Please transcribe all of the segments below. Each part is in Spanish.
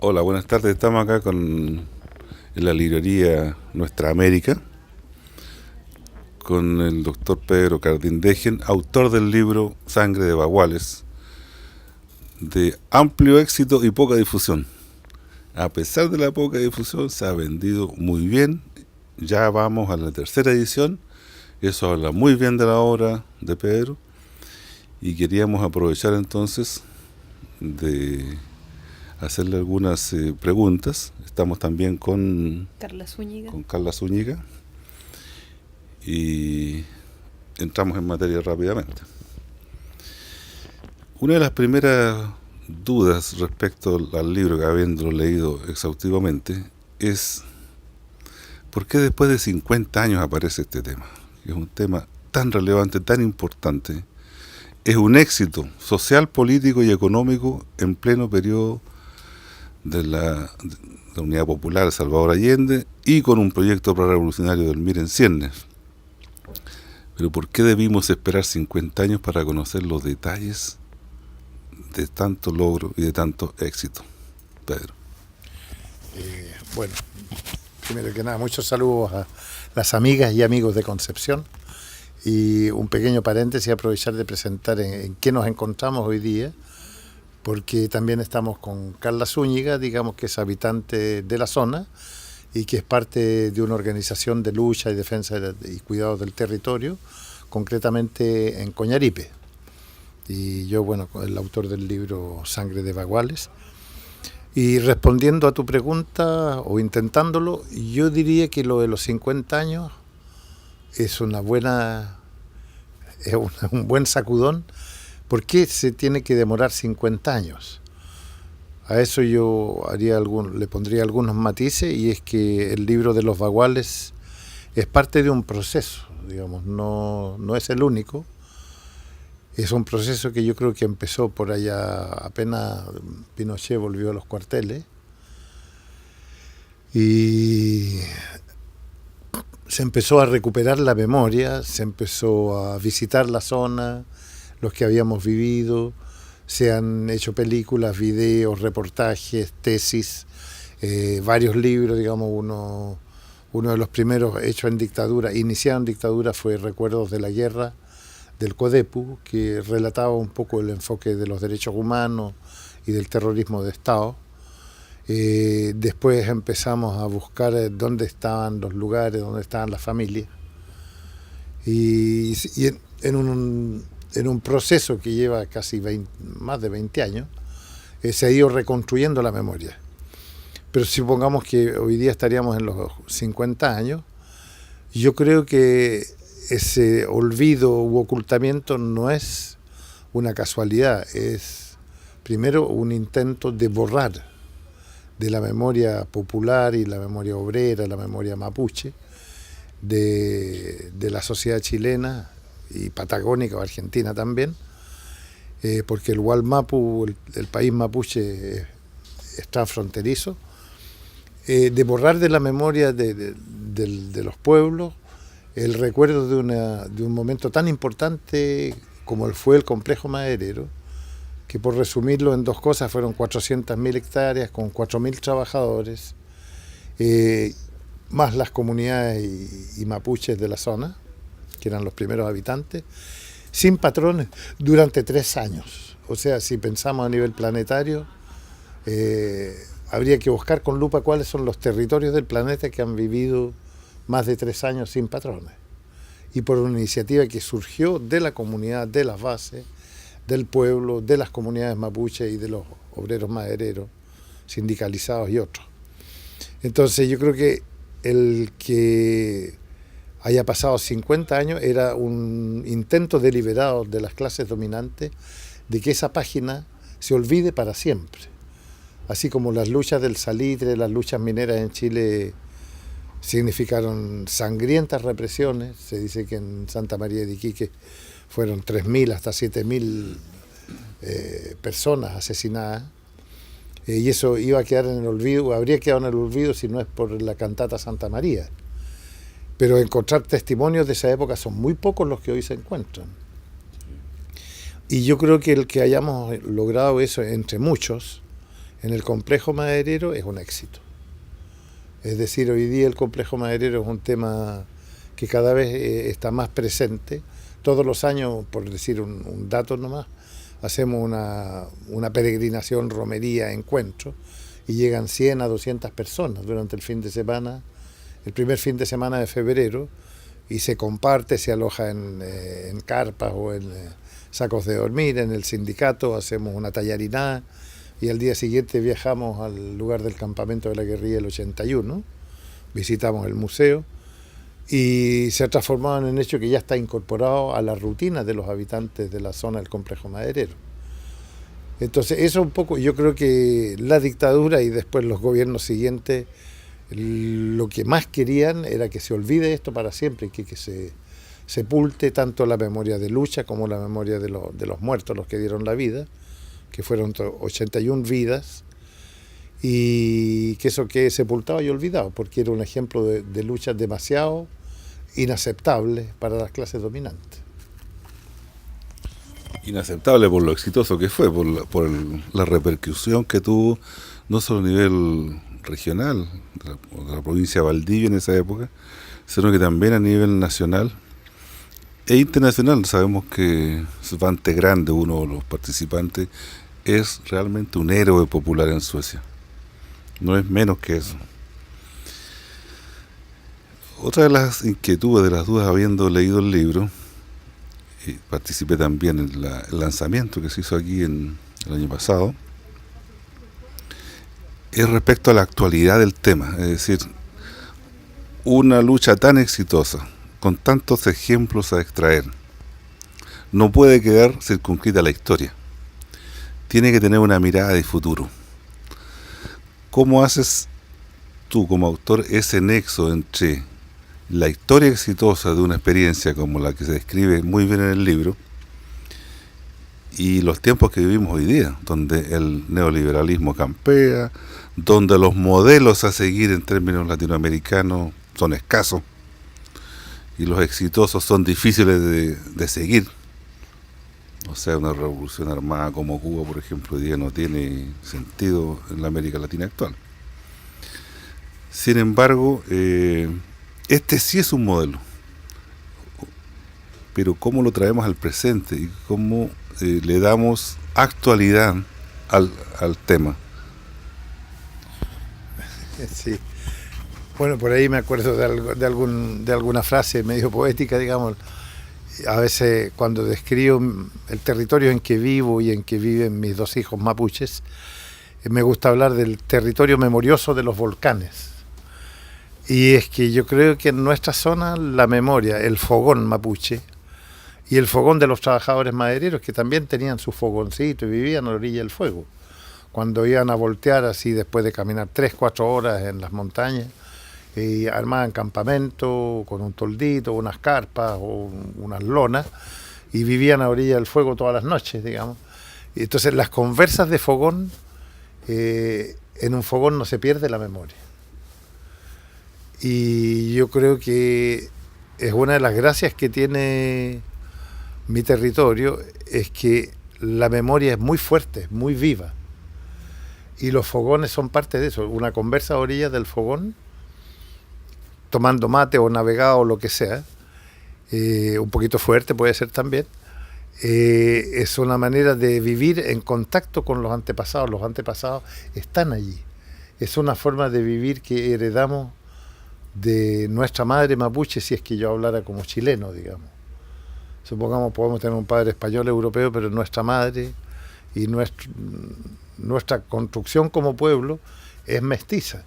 Hola, buenas tardes. Estamos acá en la librería Nuestra América con el doctor Pedro Cardindejen, autor del libro Sangre de Baguales, de amplio éxito y poca difusión. A pesar de la poca difusión, se ha vendido muy bien. Ya vamos a la tercera edición. Eso habla muy bien de la obra de Pedro. Y queríamos aprovechar entonces de hacerle algunas preguntas. Estamos también Carla Zúñiga. con Carla Zúñiga y entramos en materia rápidamente. Una de las primeras dudas respecto al libro, que habiéndolo leído exhaustivamente, es ¿por qué después de 50 años aparece este tema? Es un tema tan relevante, tan importante. Es un éxito social, político y económico en pleno periodo de la Unidad Popular de Salvador Allende y con un proyecto revolucionario del Miren Ciernes. Pero ¿por qué debimos esperar 50 años para conocer los detalles de tanto logro y de tanto éxito? Pedro. Bueno, primero que nada, muchos saludos a las amigas y amigos de Concepción. Y un pequeño paréntesis, aprovechar de presentar en qué nos encontramos hoy día, porque también estamos con Carla Zúñiga, digamos que es habitante de la zona y que es parte de una organización de lucha y defensa y cuidado del territorio, concretamente en Coñaripe. Y yo, bueno, el autor del libro Sangre de Baguales. Y respondiendo a tu pregunta, o intentándolo, yo diría que lo de los 50 años es un buen sacudón. ¿Por qué se tiene que demorar 50 años? A eso yo le pondría algunos matices, y es que el libro de los Baguales es parte de un proceso, digamos, no es el único. Es un proceso que yo creo que empezó por allá apenas Pinochet volvió a los cuarteles, y se empezó a recuperar la memoria, se empezó a visitar la zona, los que habíamos vivido, se han hecho películas, videos, reportajes, tesis, varios libros, digamos, uno de los primeros hechos en dictadura, iniciado en dictadura, fue Recuerdos de la Guerra, del CODEPU, que relataba un poco el enfoque de los derechos humanos y del terrorismo de Estado. Después empezamos a buscar dónde estaban los lugares, dónde estaban las familias. Y en un proceso que lleva casi más de 20 años, se ha ido reconstruyendo la memoria. Pero supongamos que hoy día estaríamos en los 50 años, yo creo que ese olvido u ocultamiento no es una casualidad, es primero un intento de borrar de la memoria popular y la memoria obrera, la memoria mapuche, de la sociedad chilena y patagónica o argentina también, porque el Gualmapu, el país mapuche, es transfronterizo, de borrar de la memoria de los pueblos el recuerdo de un momento tan importante como fue el complejo maderero, que por resumirlo en dos cosas fueron 400.000 hectáreas con 4.000 trabajadores, más las comunidades y mapuches de la zona, que eran los primeros habitantes, sin patrones durante 3 años. O sea, si pensamos a nivel planetario, habría que buscar con lupa cuáles son los territorios del planeta que han vivido más de 3 años sin patrones. Y por una iniciativa que surgió de la comunidad, de las bases, del pueblo, de las comunidades mapuches y de los obreros madereros, sindicalizados y otros. Entonces yo creo que el que haya pasado 50 años era un intento deliberado de las clases dominantes de que esa página se olvide para siempre. Así como las luchas del salitre, las luchas mineras en Chile significaron sangrientas represiones. Se dice que en Santa María de Iquique fueron 3.000 hasta 7.000 personas asesinadas, y eso iba a quedar en el olvido, habría quedado en el olvido si no es por la cantata Santa María. Pero encontrar testimonios de esa época son muy pocos los que hoy se encuentran. Y yo creo que el que hayamos logrado eso entre muchos, en el complejo maderero es un éxito. Es decir, hoy día el complejo maderero es un tema que cada vez está más presente. Todos los años, por decir un dato nomás, hacemos una peregrinación, romería, encuentro, y llegan 100 a 200 personas durante el fin de semana, el primer fin de semana de febrero, y se comparte, se aloja en carpas o en sacos de dormir, en el sindicato, hacemos una tallarinada, y al día siguiente viajamos al lugar del campamento de la guerrilla del 81, visitamos el museo, y se ha transformado en un hecho que ya está incorporado a la rutina de los habitantes de la zona del complejo maderero. Entonces eso un poco, yo creo que la dictadura y después los gobiernos siguientes lo que más querían era que se olvide esto para siempre, que se sepulte tanto la memoria de lucha como la memoria de los muertos, los que dieron la vida, que fueron 81 vidas, y que eso quede sepultado y olvidado, porque era un ejemplo de lucha demasiado inaceptable para las clases dominantes. Inaceptable por lo exitoso que fue, por la repercusión que tuvo, no solo a nivel regional, de la provincia de Valdivia en esa época, sino que también a nivel nacional e internacional. Sabemos que Svante Grande, uno de los participantes, es realmente un héroe popular en Suecia. No es menos que eso. Otra de las inquietudes, de las dudas, habiendo leído el libro, y participé también en el lanzamiento que se hizo aquí el año pasado, es respecto a la actualidad del tema. Es decir, una lucha tan exitosa, con tantos ejemplos a extraer, no puede quedar circunscrita a la historia. Tiene que tener una mirada de futuro. ¿Cómo haces tú como autor ese nexo entre la historia exitosa de una experiencia como la que se describe muy bien en el libro y los tiempos que vivimos hoy día, donde el neoliberalismo campea, donde los modelos a seguir en términos latinoamericanos son escasos y los exitosos son difíciles de seguir? O sea, una revolución armada como Cuba, por ejemplo, hoy día no tiene sentido en la América Latina actual. Sin embargo, este sí es un modelo. Pero ¿cómo lo traemos al presente? ¿Y cómo le damos actualidad al tema? Sí. Bueno, por ahí me acuerdo de alguna frase medio poética, digamos. A veces cuando describo el territorio en que vivo y en que viven mis dos hijos mapuches, me gusta hablar del territorio memorioso de los volcanes. Y es que yo creo que en nuestra zona la memoria, el fogón mapuche y el fogón de los trabajadores madereros, que también tenían su fogoncito y vivían a la orilla del fuego, cuando iban a voltear así después de caminar 3-4 horas en las montañas, y armaban campamento con un toldito, unas carpas o unas lonas, y vivían a orilla del fuego todas las noches, digamos. Y entonces las conversas de fogón, en un fogón no se pierde la memoria. Y yo creo que es una de las gracias que tiene mi territorio, es que la memoria es muy fuerte, muy viva. Y los fogones son parte de eso. Una conversa a orillas del fogón, tomando mate o navegado o lo que sea, un poquito fuerte puede ser también, es una manera de vivir en contacto con los antepasados. Los antepasados están allí. Es una forma de vivir que heredamos de nuestra madre mapuche, si es que yo hablara como chileno, digamos. Supongamos, podemos tener un padre español europeo, pero nuestra madre y nuestra construcción como pueblo es mestiza.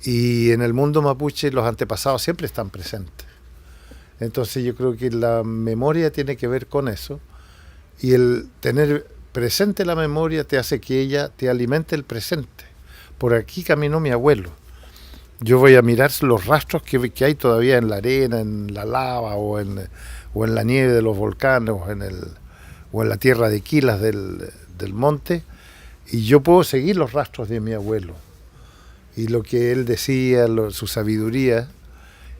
Y en el mundo mapuche los antepasados siempre están presentes. Entonces yo creo que la memoria tiene que ver con eso, y el tener presente la memoria te hace que ella te alimente el presente. Por aquí caminó mi abuelo. Yo voy a mirar los rastros que hay todavía en la arena, en la lava o en la nieve de los volcanes o en la tierra de quilas del monte, y yo puedo seguir los rastros de mi abuelo. Y lo que él decía, su sabiduría,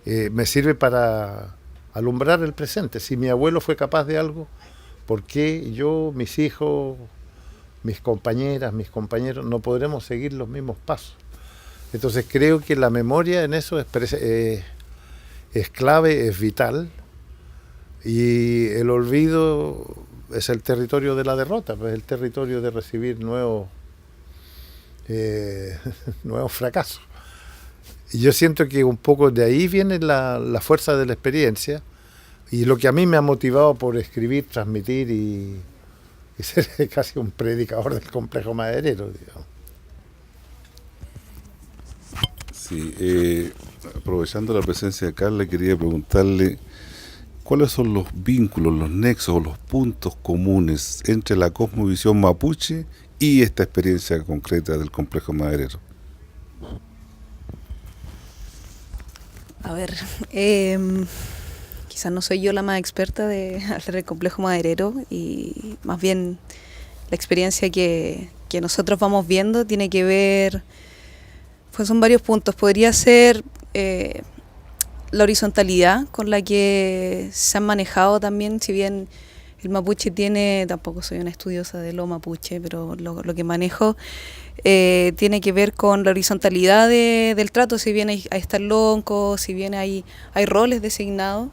me sirve para alumbrar el presente. Si mi abuelo fue capaz de algo, ¿por qué yo, mis hijos, mis compañeras, mis compañeros, no podremos seguir los mismos pasos. Entonces creo que la memoria en eso es clave, es vital, y el olvido es el territorio de la derrota, es el territorio de recibir nuevos fracasos. Y yo siento que un poco de ahí viene la fuerza de la experiencia, y lo que a mí me ha motivado por escribir, transmitir y ser casi un predicador del complejo maderero, digamos. Sí, aprovechando la presencia de Carla, quería preguntarle cuáles son los vínculos, los nexos o los puntos comunes entre la cosmovisión mapuche y esta experiencia concreta del complejo maderero. A ver, quizás no soy yo la más experta de hablar del complejo maderero, y más bien la experiencia que nosotros vamos viendo tiene que ver, pues son varios puntos. Podría ser la horizontalidad con la que se han manejado también, si bien el mapuche tiene, tampoco soy una estudiosa de lo mapuche, pero lo que manejo tiene que ver con la horizontalidad del trato, si bien ahí está el lonco, si bien hay roles designados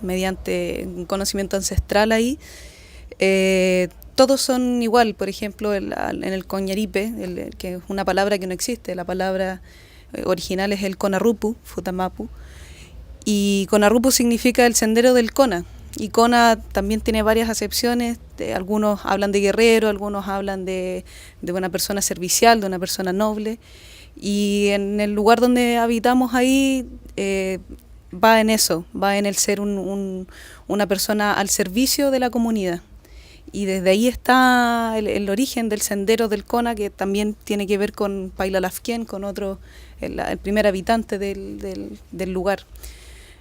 mediante un conocimiento ancestral ahí, todos son igual. Por ejemplo, en el Coñaripe, que es una palabra que no existe, la palabra original es el Conarrupu, Futamapu, y Conarrupu significa el sendero del Cona, y Cona también tiene varias acepciones, algunos hablan de guerrero, algunos hablan de una persona servicial, de una persona noble, y en el lugar donde habitamos ahí va en eso, va en el ser una persona al servicio de la comunidad. Y desde ahí está el origen del sendero del Cona, que también tiene que ver con Paila Lafquén, con otro, el primer habitante del lugar.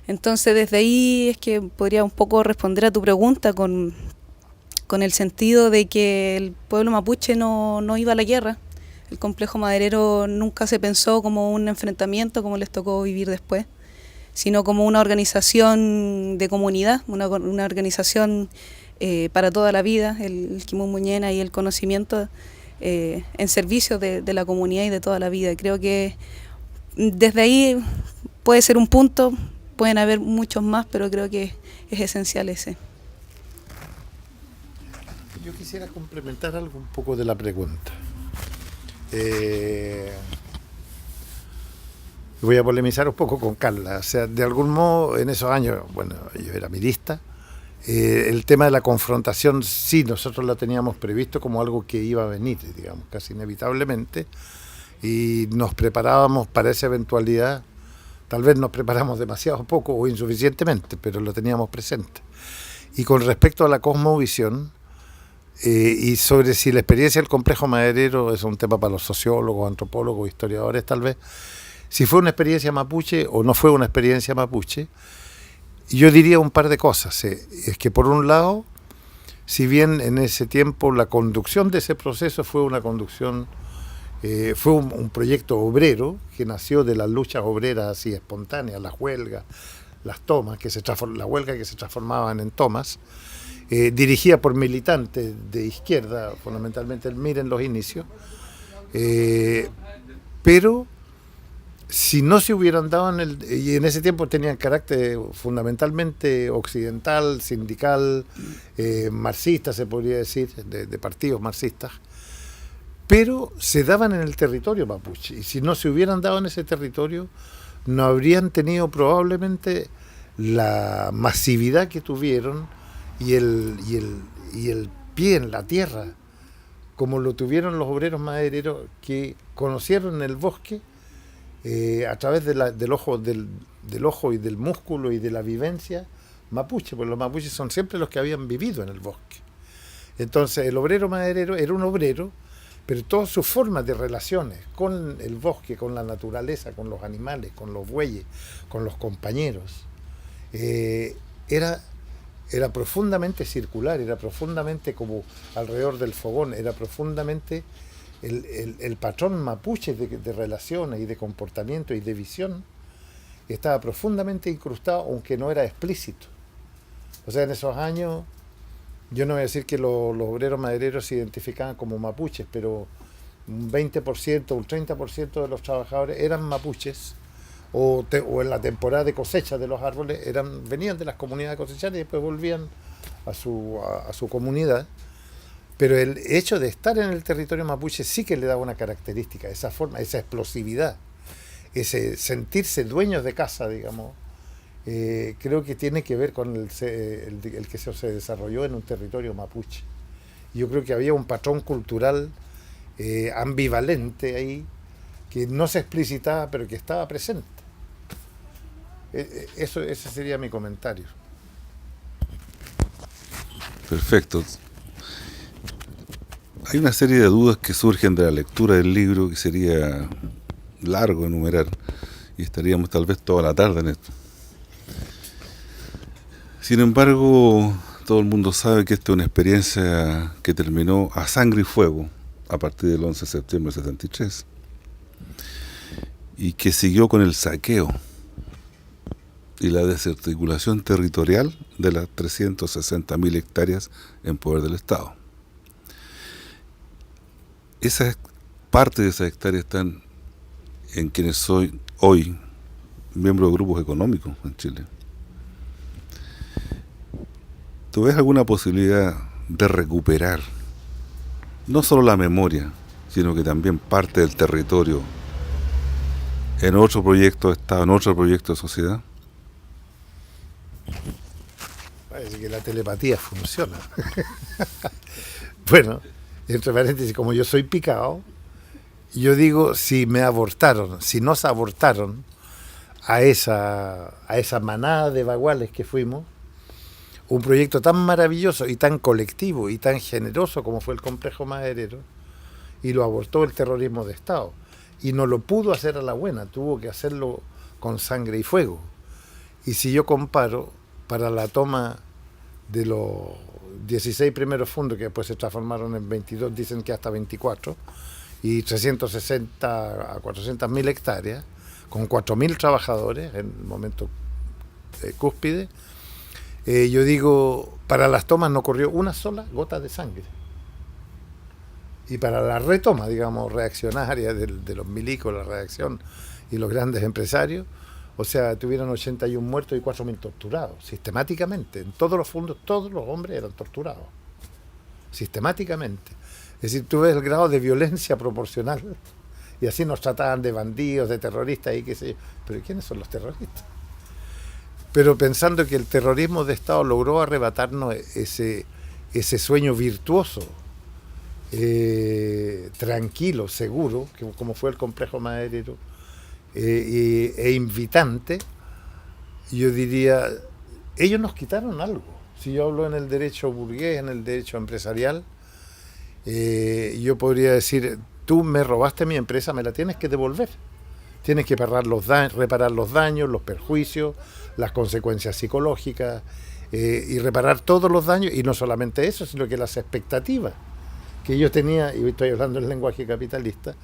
Entonces desde ahí es que podría un poco responder a tu pregunta con el sentido de que el pueblo mapuche no iba a la guerra. El complejo maderero nunca se pensó como un enfrentamiento como les tocó vivir después, sino como una organización de comunidad, una organización para toda la vida, el Kimuñena y el conocimiento en servicio de la comunidad y de toda la vida. Creo que desde ahí puede ser un punto, pueden haber muchos más, pero creo que es esencial ese. Yo quisiera complementar algo un poco de la pregunta. Voy a polemizar un poco con Carla. O sea, de algún modo, en esos años, bueno, yo era milista, el tema de la confrontación, sí, nosotros lo teníamos previsto como algo que iba a venir, digamos, casi inevitablemente, y nos preparábamos para esa eventualidad. Tal vez nos preparamos demasiado poco o insuficientemente, pero lo teníamos presente. Y con respecto a la cosmovisión, y sobre si la experiencia del complejo maderero es un tema para los sociólogos, antropólogos, historiadores tal vez, si fue una experiencia mapuche o no fue una experiencia mapuche, yo diría un par de cosas. Es que por un lado, si bien en ese tiempo la conducción de ese proceso fue una conducción, fue un proyecto obrero que nació de las luchas obreras así espontáneas, las huelgas, las tomas, la huelga que se transformaban en tomas, dirigida por militantes de izquierda, fundamentalmente el MIR en los inicios, pero si no se hubieran dado y en ese tiempo tenían carácter fundamentalmente occidental, sindical, marxista se podría decir, de partidos marxistas, pero se daban en el territorio mapuche, y si no se hubieran dado en ese territorio no habrían tenido probablemente la masividad que tuvieron y el pie en la tierra como lo tuvieron los obreros madereros que conocieron el bosque a través del ojo y del músculo y de la vivencia mapuche, porque los mapuches son siempre los que habían vivido en el bosque. Entonces el obrero maderero era un obrero, pero todas sus formas de relaciones con el bosque, con la naturaleza, con los animales, con los bueyes, con los compañeros, era profundamente circular, era profundamente como alrededor del fogón, era profundamente el patrón mapuche de relaciones y de comportamiento y de visión, estaba profundamente incrustado, aunque no era explícito. O sea, en esos años Yo no voy a decir que los obreros madereros se identificaban como mapuches, pero un 20%, un 30% de los trabajadores eran mapuches, o en la temporada de cosecha de los árboles venían de las comunidades cosechadas y después volvían a su comunidad. Pero el hecho de estar en el territorio mapuche sí que le daba una característica, esa forma, esa explosividad, ese sentirse dueños de casa, digamos. Creo que tiene que ver con el que se desarrolló en un territorio mapuche. Yo creo que había un patrón cultural ambivalente ahí, que no se explicitaba, pero que estaba presente. Ese sería mi comentario. Perfecto. Hay una serie de dudas que surgen de la lectura del libro que sería largo enumerar y estaríamos tal vez toda la tarde en esto. Sin embargo, todo el mundo sabe que esta es una experiencia que terminó a sangre y fuego a partir del 11 de septiembre de 73 y que siguió con el saqueo y la desarticulación territorial de las 360.000 hectáreas en poder del Estado. Esa parte de esas hectáreas están en quienes soy hoy miembro de grupos económicos en Chile. ¿Tú ves alguna posibilidad de recuperar no solo la memoria, sino que también parte del territorio en otro proyecto de Estado, en otro proyecto de sociedad? Parece que la telepatía funciona. Bueno, entre paréntesis, como yo soy picado, yo digo, si nos abortaron a esa manada de baguales que fuimos, un proyecto tan maravilloso y tan colectivo y tan generoso como fue el complejo maderero, y lo abortó el terrorismo de Estado. Y no lo pudo hacer a la buena, tuvo que hacerlo con sangre y fuego. Y si yo comparo, para la toma de los 16 primeros fondos, que después se transformaron en 22, dicen que hasta 24, y 360 a 400.000 hectáreas, con 4.000 trabajadores en el momento cúspide, yo digo, para las tomas no corrió una sola gota de sangre. Y para la retoma, digamos, reaccionaria de los milicos, la reacción y los grandes empresarios, o sea, tuvieron 81 muertos y 4.000 torturados, sistemáticamente. En todos los fondos, todos los hombres eran torturados, sistemáticamente. Es decir, tú ves el grado de violencia proporcional, y así nos trataban de bandidos, de terroristas y qué sé yo. Pero ¿quiénes son los terroristas? Pero pensando que el terrorismo de Estado logró arrebatarnos ese sueño virtuoso, tranquilo, seguro, como fue el complejo maderero, e invitante, yo diría, ellos nos quitaron algo. Si yo hablo en el derecho burgués, en el derecho empresarial, yo podría decir, tú me robaste mi empresa, me la tienes que devolver. Tienes que reparar los daños, los perjuicios, las consecuencias psicológicas, y reparar todos los daños, y no solamente eso, sino que las expectativas que yo tenía, y hoy estoy hablando en lenguaje capitalista,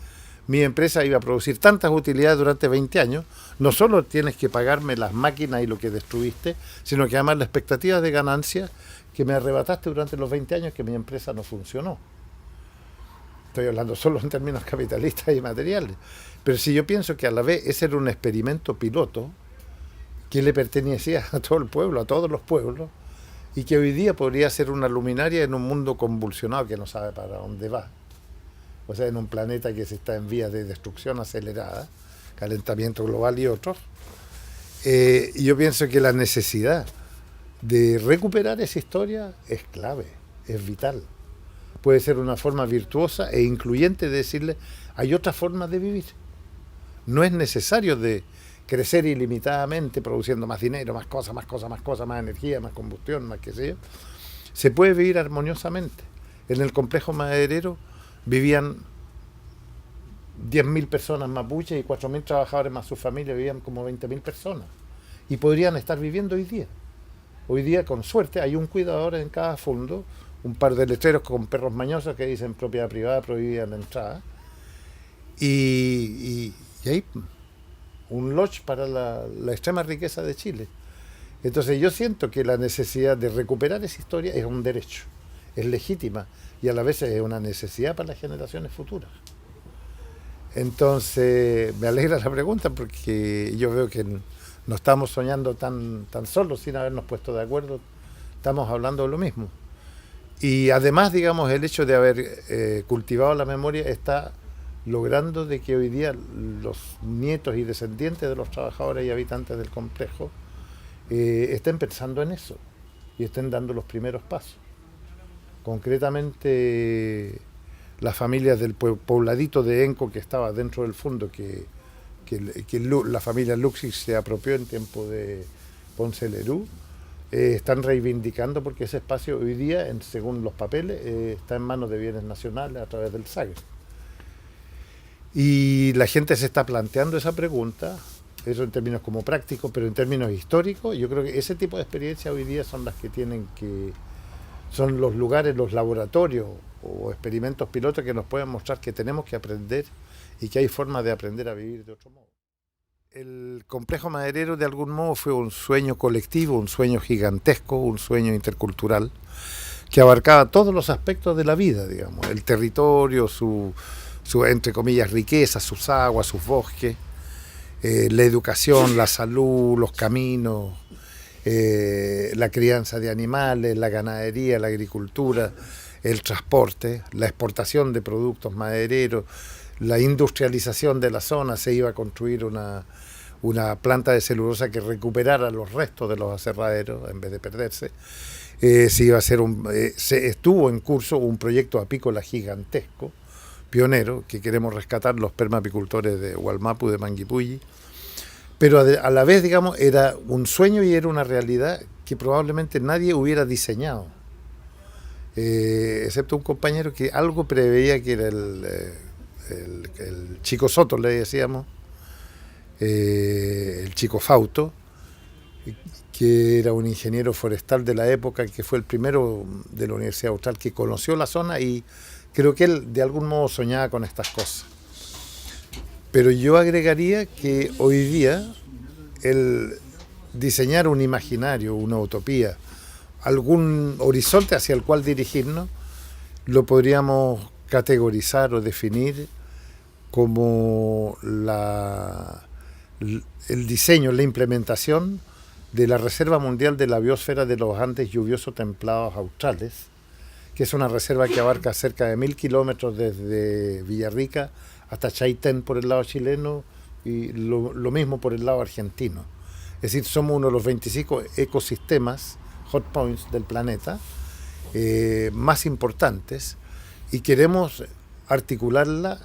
mi empresa iba a producir tantas utilidades durante 20 años, no solo tienes que pagarme las máquinas y lo que destruiste, sino que además la expectativa de ganancia que me arrebataste durante los 20 años que mi empresa no funcionó. Estoy hablando solo en términos capitalistas y materiales. Pero si yo pienso que a la vez ese era un experimento piloto que le pertenecía a todo el pueblo, a todos los pueblos, y que hoy día podría ser una luminaria en un mundo convulsionado que no sabe para dónde va. O sea, en un planeta que se está en vías de destrucción acelerada, calentamiento global y otros. Y yo pienso que la necesidad de recuperar esa historia es clave, es vital. Puede ser una forma virtuosa e incluyente de decirle, hay otra forma de vivir. No es necesario de crecer ilimitadamente produciendo más dinero, más cosas, más energía, más combustión, más qué sé yo. Se puede vivir armoniosamente. En el complejo maderero vivían 10.000 personas mapuches y 4.000 trabajadores más sus familias, vivían como 20.000 personas. Y podrían estar viviendo hoy día. Hoy día, con suerte, hay un cuidador en cada fondo, un par de letreros con perros mañosos que dicen propiedad privada, prohibida la entrada. Y hay un lodge para la extrema riqueza de Chile. Entonces yo siento que la necesidad de recuperar esa historia es un derecho. es legítima y a la vez es una necesidad para las generaciones futuras. Entonces, me alegra la pregunta porque yo veo que no estamos soñando tan solos sin habernos puesto de acuerdo, estamos hablando de lo mismo. Y además, digamos, el hecho de haber cultivado la memoria está logrando de que hoy día los nietos y descendientes de los trabajadores y habitantes del complejo estén pensando en eso y estén dando los primeros pasos. Concretamente, las familias del pobladito de Enco que estaba dentro del fondo, que la familia Luxig se apropió en tiempo de Ponce Lerú, están reivindicando porque ese espacio hoy día, según los papeles, está en manos de bienes nacionales a través del SAGRE. Y la gente se está planteando esa pregunta, eso en términos como prácticos, pero en términos históricos, yo creo que ese tipo de experiencias hoy día son las que son los lugares, los laboratorios o experimentos pilotos que nos pueden mostrar que tenemos que aprender y que hay formas de aprender a vivir de otro modo. El complejo maderero de algún modo fue un sueño colectivo, un sueño gigantesco, un sueño intercultural que abarcaba todos los aspectos de la vida, digamos, el territorio, su entre comillas riqueza, sus aguas, sus bosques, la educación, la salud, los caminos, la crianza de animales, la ganadería, la agricultura, el transporte, la exportación de productos madereros, la industrialización de la zona. Se iba a construir una planta de celulosa que recuperara los restos de los aserraderos en vez de perderse. Se iba a hacer estuvo en curso un proyecto apícola gigantesco, pionero, que queremos rescatar los permapicultores de Hualmapu, de Manguipulli, pero a la vez, digamos, era un sueño y era una realidad que probablemente nadie hubiera diseñado, excepto un compañero que algo preveía, que era el Chico Soto, le decíamos, el Chico Fausto, que era un ingeniero forestal de la época, que fue el primero de la Universidad Austral que conoció la zona, y creo que él de algún modo soñaba con estas cosas. Pero yo agregaría que hoy día el diseñar un imaginario, una utopía, algún horizonte hacia el cual dirigirnos, lo podríamos categorizar o definir como el diseño, la implementación de la Reserva Mundial de la Biosfera de los Andes Lluviosos Templados Australes, que es una reserva que abarca cerca de 1000 kilómetros desde Villarrica hasta Chaitén por el lado chileno y lo mismo por el lado argentino. Es decir, somos uno de los 25 ecosistemas, hot points del planeta, más importantes, y queremos articularla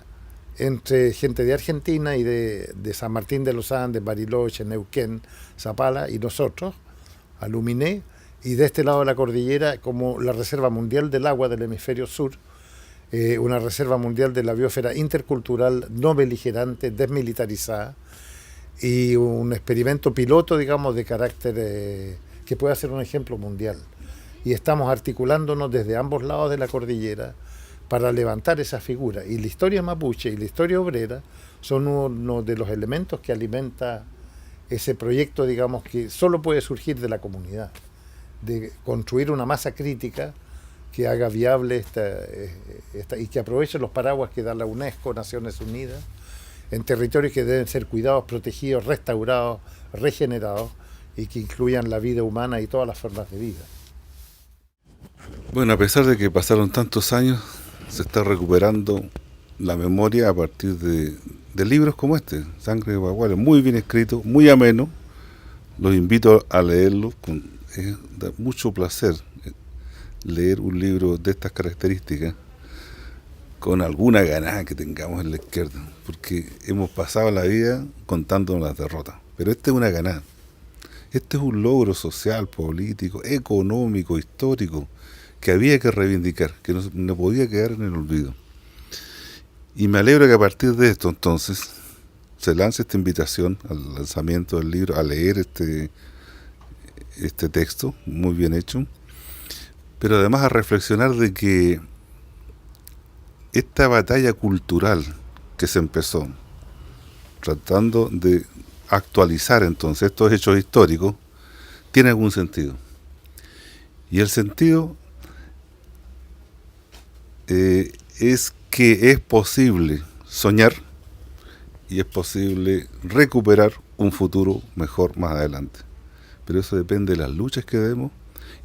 entre gente de Argentina y de San Martín de los Andes, Bariloche, Neuquén, Zapala y nosotros, Aluminé, y de este lado de la cordillera como la Reserva Mundial del Agua del Hemisferio Sur, una Reserva Mundial de la Biosfera intercultural, no beligerante, desmilitarizada, y un experimento piloto, digamos, de carácter que pueda ser un ejemplo mundial. Y estamos articulándonos desde ambos lados de la cordillera para levantar esa figura. Y la historia mapuche y la historia obrera son uno de los elementos que alimenta ese proyecto, digamos, que solo puede surgir de la comunidad, de construir una masa crítica que haga viable y que aproveche los paraguas que da la UNESCO, Naciones Unidas, en territorios que deben ser cuidados, protegidos, restaurados, regenerados, y que incluyan la vida humana y todas las formas de vida. Bueno, a pesar de que pasaron tantos años, se está recuperando la memoria a partir de libros como este, Sangre de Baguales, muy bien escrito, muy ameno. Los invito a leerlo, da mucho placer leer un libro de estas características con alguna ganada que tengamos en la izquierda, porque hemos pasado la vida contándonos las derrotas, pero esta es una ganada. Este es un logro social, político, económico, histórico, que había que reivindicar, que no podía quedar en el olvido. Y me alegro que a partir de esto, entonces, se lance esta invitación al lanzamiento del libro, a leer este texto, muy bien hecho, pero además a reflexionar de que esta batalla cultural que se empezó, tratando de actualizar entonces estos hechos históricos, tiene algún sentido. Y el sentido es que es posible soñar y es posible recuperar un futuro mejor más adelante. Pero eso depende de las luchas que demos,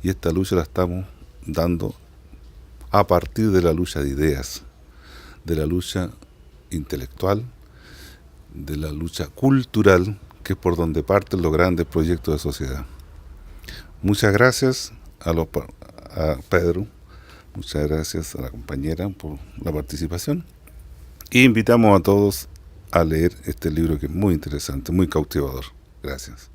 y esta lucha la estamos dando a partir de la lucha de ideas, de la lucha intelectual, de la lucha cultural, que es por donde parten los grandes proyectos de sociedad. Muchas gracias a Pedro, muchas gracias a la compañera por la participación, y invitamos a todos a leer este libro, que es muy interesante, muy cautivador. Gracias.